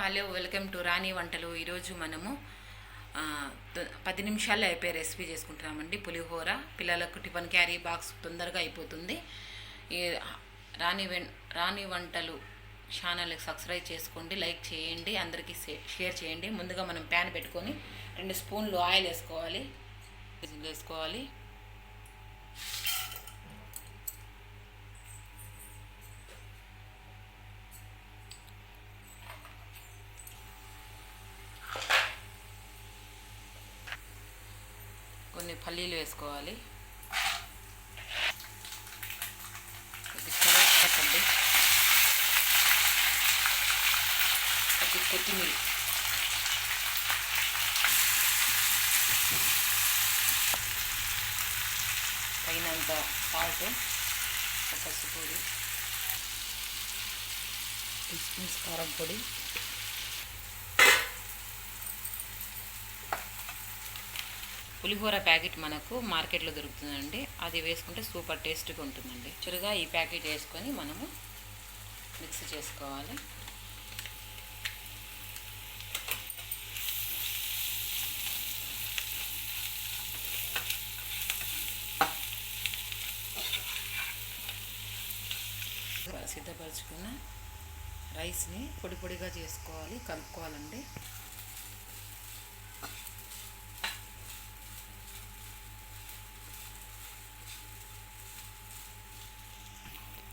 Hello welcome to రాణి వంటలు. ఈరోజు మనము 10 నిమిషాల్లో అయిపోయే రెసిపీ చేసుకుంటున్నామండి. పులిహోర. పిల్లలకు టిఫిన్ క్యారీ బాక్స్ తొందరగా అయిపోతుంది. ఈ రాణి వంటలు ఛానల్కి సబ్స్క్రైబ్ చేసుకోండి, లైక్ చేయండి, అందరికీ షేర్ చేయండి. ముందుగా మనం ప్యాన్ పెట్టుకొని 2 స్పూన్లు ఆయిల్ వేసుకోవాలి. కొన్ని పల్లీలు వేసుకోవాలి. కొద్ది కొత్తిమీర, తగినంత సాల్ట్, పసుపొడి, 2 స్పూన్స్ కారం పొడి, పులిహోర ప్యాకెట్ మనకు మార్కెట్లో దొరుకుతుందండి. అది వేసుకుంటే సూపర్ టేస్ట్గా ఉంటుందండి. చురుగా ఈ ప్యాకెట్ వేసుకొని మనము మిక్స్ చేసుకోవాలి. సిద్ధపరచుకున్న రైస్ని పొడిగా చేసుకోవాలి, కలుపుకోవాలండి.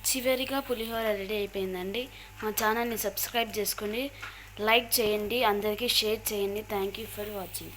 చివరిగా పులిహోర రెడీ అయిపోయిందండి. మా ఛానల్ని సబ్స్క్రైబ్ చేసుకోండి, లైక్ చేయండి, అందరికీ షేర్ చేయండి. Thank you for watching.